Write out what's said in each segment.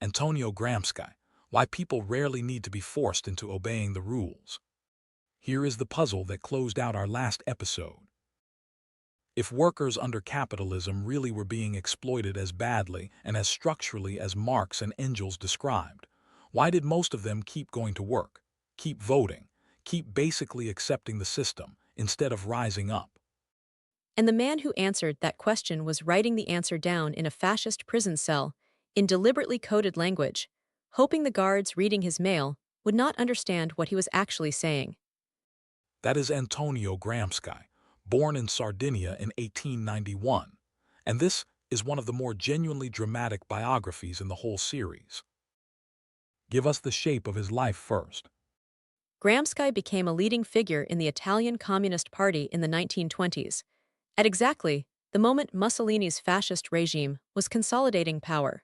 Antonio Gramsci, Why People Rarely Need to Be Forced into Obeying the Rules. Here is the puzzle that closed out our last episode. If workers under capitalism really were being exploited as badly and as structurally as Marx and Engels described, why did most of them keep going to work, keep voting, keep basically accepting the system instead of rising up? And the man who answered that question was writing the answer down in a fascist prison cell, in deliberately coded language, hoping the guards reading his mail would not understand what he was actually saying. That is Antonio Gramsci, born in Sardinia in 1891, and this is one of the more genuinely dramatic biographies in the whole series. Give us the shape of his life first. Gramsci became a leading figure in the Italian Communist Party in the 1920s, at exactly the moment Mussolini's fascist regime was consolidating power.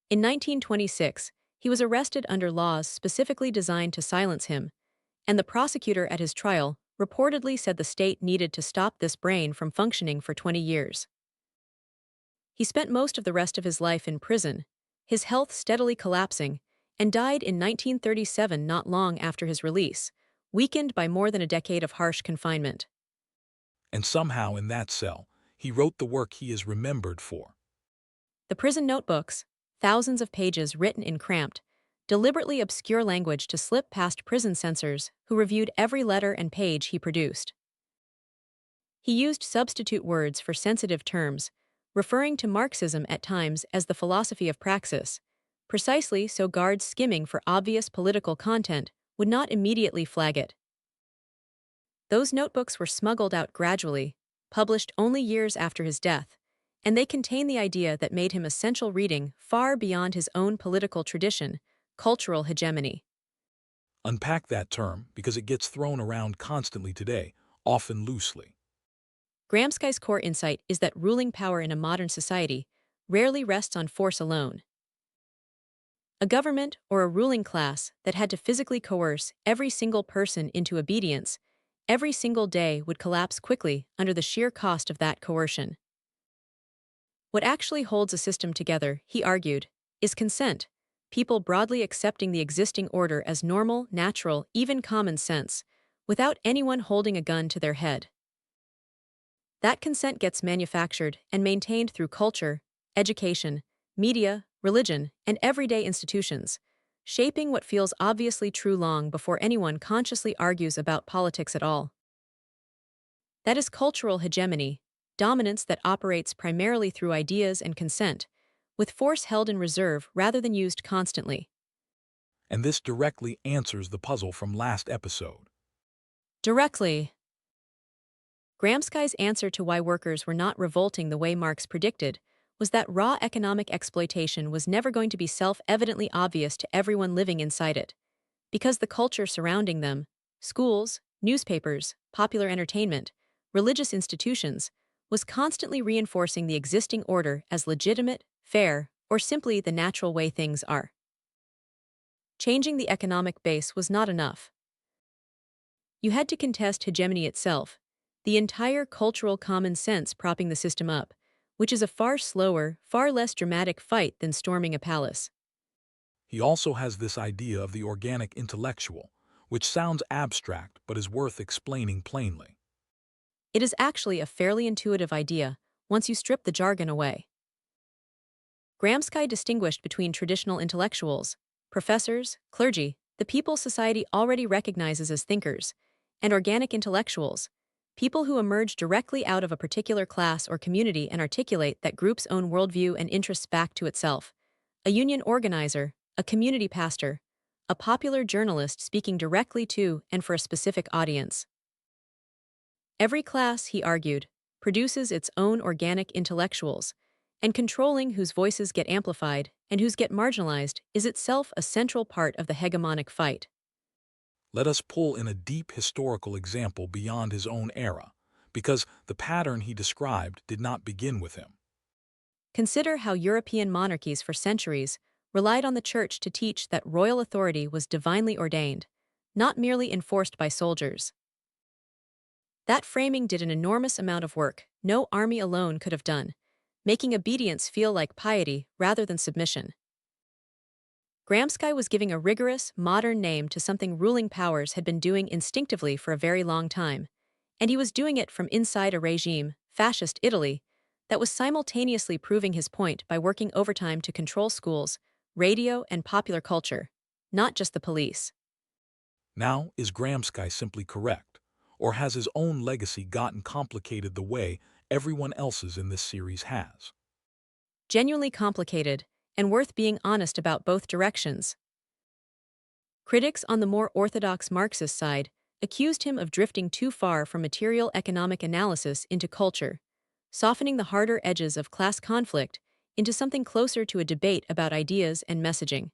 In 1926, he was arrested under laws specifically designed to silence him, and the prosecutor at his trial reportedly said the state needed to stop this brain from functioning for 20 years. He spent most of the rest of his life in prison, his health steadily collapsing, and died in 1937 not long after his release, weakened by more than a decade of harsh confinement. And somehow in that cell, he wrote the work he is remembered for. The prison notebooks, thousands of pages written in cramped, deliberately obscure language to slip past prison censors who reviewed every letter and page he produced. He used substitute words for sensitive terms, referring to Marxism at times as the philosophy of praxis, precisely so guards skimming for obvious political content would not immediately flag it. Those notebooks were smuggled out gradually, published only years after his death, and they contain the idea that made him essential reading far beyond his own political tradition, cultural hegemony. Unpack that term because it gets thrown around constantly today, often loosely. Gramsci's core insight is that ruling power in a modern society rarely rests on force alone. A government or a ruling class that had to physically coerce every single person into obedience every single day would collapse quickly under the sheer cost of that coercion. What actually holds a system together, he argued, is consent, people broadly accepting the existing order as normal, natural, even common sense, without anyone holding a gun to their head. That consent gets manufactured and maintained through culture, education, media, religion, and everyday institutions, shaping what feels obviously true long before anyone consciously argues about politics at all. That is cultural hegemony, dominance that operates primarily through ideas and consent, with force held in reserve rather than used constantly. And this directly answers the puzzle from last episode. Directly. Gramsci's answer to why workers were not revolting the way Marx predicted was that raw economic exploitation was never going to be self-evidently obvious to everyone living inside it, because the culture surrounding them, schools, newspapers, popular entertainment, religious institutions, was constantly reinforcing the existing order as legitimate, fair, or simply the natural way things are. Changing the economic base was not enough. You had to contest hegemony itself, the entire cultural common sense propping the system up, which is a far slower, far less dramatic fight than storming a palace. He also has this idea of the organic intellectual, which sounds abstract but is worth explaining plainly. It is actually a fairly intuitive idea once you strip the jargon away. Gramsci distinguished between traditional intellectuals, professors, clergy, the people society already recognizes as thinkers, and organic intellectuals, people who emerge directly out of a particular class or community and articulate that group's own worldview and interests back to itself. A union organizer, a community pastor, a popular journalist speaking directly to and for a specific audience. Every class, he argued, produces its own organic intellectuals, and controlling whose voices get amplified and whose get marginalized is itself a central part of the hegemonic fight. Let us pull in a deep historical example beyond his own era, because the pattern he described did not begin with him. Consider how European monarchies for centuries relied on the church to teach that royal authority was divinely ordained, not merely enforced by soldiers. That framing did an enormous amount of work no army alone could have done, making obedience feel like piety rather than submission. Gramsci was giving a rigorous, modern name to something ruling powers had been doing instinctively for a very long time, and he was doing it from inside a regime, fascist Italy, that was simultaneously proving his point by working overtime to control schools, radio, and popular culture, not just the police. Now, is Gramsci simply correct? Or has his own legacy gotten complicated the way everyone else's in this series has? Genuinely complicated, and worth being honest about both directions. Critics on the more orthodox Marxist side accused him of drifting too far from material economic analysis into culture, softening the harder edges of class conflict into something closer to a debate about ideas and messaging.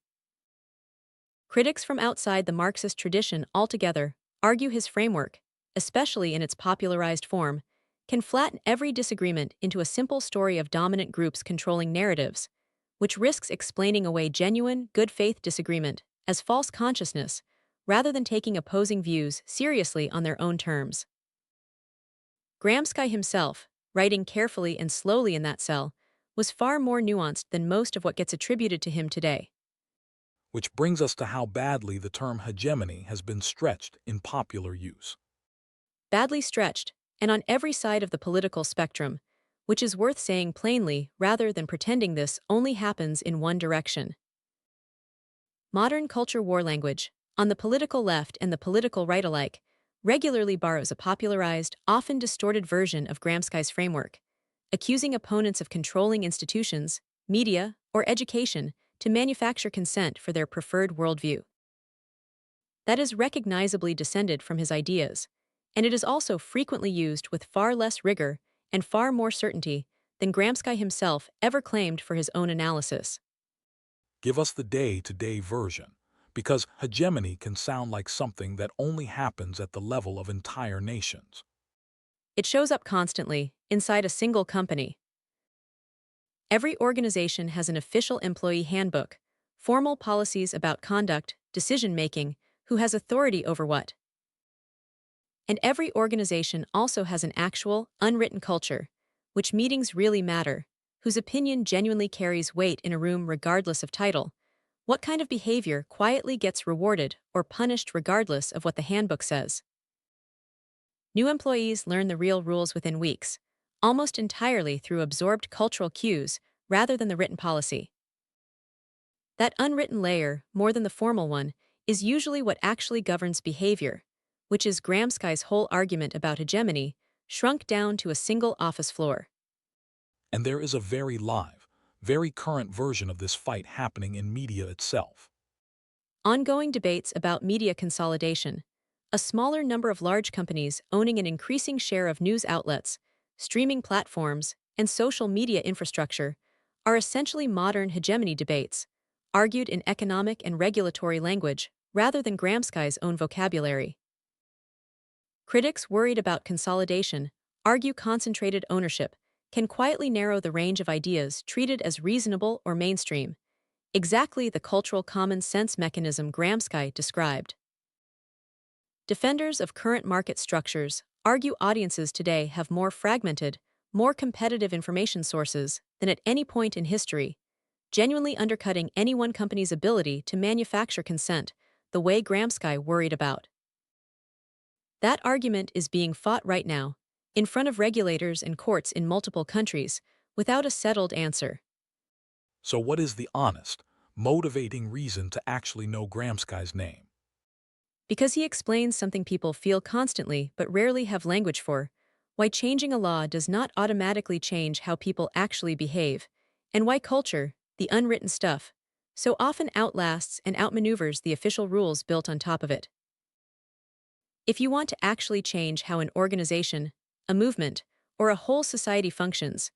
Critics from outside the Marxist tradition altogether argue his framework, especially in its popularized form, can flatten every disagreement into a simple story of dominant groups controlling narratives, which risks explaining away genuine, good faith disagreement as false consciousness rather than taking opposing views seriously on their own terms. Gramsci himself, writing carefully and slowly in that cell, was far more nuanced than most of what gets attributed to him today. Which brings us to how badly the term hegemony has been stretched in popular use. Badly stretched, and on every side of the political spectrum, which is worth saying plainly rather than pretending this only happens in one direction. Modern culture war language, on the political left and the political right alike, regularly borrows a popularized, often distorted version of Gramsci's framework, accusing opponents of controlling institutions, media, or education to manufacture consent for their preferred worldview. That is recognizably descended from his ideas, and it is also frequently used with far less rigor and far more certainty than Gramsci himself ever claimed for his own analysis. Give us the day-to-day version, because hegemony can sound like something that only happens at the level of entire nations. It shows up constantly, inside a single company. Every organization has an official employee handbook, formal policies about conduct, decision-making, who has authority over what. And every organization also has an actual, unwritten culture, which meetings really matter, whose opinion genuinely carries weight in a room regardless of title. What kind of behavior quietly gets rewarded or punished regardless of what the handbook says? New employees learn the real rules within weeks, almost entirely through absorbed cultural cues rather than the written policy. That unwritten layer, more than the formal one, is usually what actually governs behavior, which is Gramsci's whole argument about hegemony, shrunk down to a single office floor. And there is a very live, very current version of this fight happening in media itself. Ongoing debates about media consolidation, a smaller number of large companies owning an increasing share of news outlets, streaming platforms, and social media infrastructure, are essentially modern hegemony debates, argued in economic and regulatory language rather than Gramsci's own vocabulary. Critics worried about consolidation argue concentrated ownership can quietly narrow the range of ideas treated as reasonable or mainstream, exactly the cultural common sense mechanism Gramsci described. Defenders of current market structures argue audiences today have more fragmented, more competitive information sources than at any point in history, genuinely undercutting any one company's ability to manufacture consent the way Gramsci worried about. That argument is being fought right now, in front of regulators and courts in multiple countries, without a settled answer. So what is the honest, motivating reason to actually know Gramsci's name? Because he explains something people feel constantly but rarely have language for: why changing a law does not automatically change how people actually behave, and why culture, the unwritten stuff, so often outlasts and outmaneuvers the official rules built on top of it. If you want to actually change how an organization, a movement, or a whole society functions,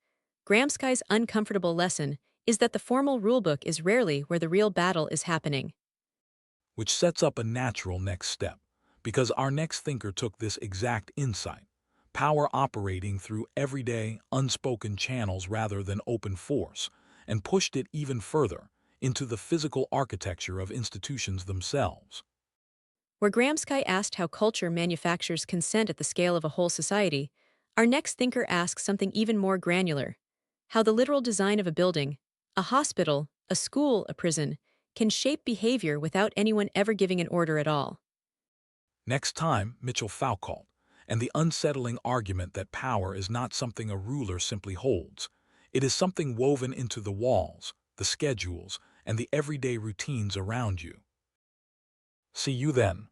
Gramsci's uncomfortable lesson is that the formal rulebook is rarely where the real battle is happening. Which sets up a natural next step, because our next thinker took this exact insight, power operating through everyday, unspoken channels rather than open force, and pushed it even further into the physical architecture of institutions themselves. Where Gramsci asked how culture manufactures consent at the scale of a whole society, our next thinker asks something even more granular: how the literal design of a building, a hospital, a school, a prison, can shape behavior without anyone ever giving an order at all. Next time, Mitchell Foucault, and the unsettling argument that power is not something a ruler simply holds. It is something woven into the walls, the schedules, and the everyday routines around you. See you then.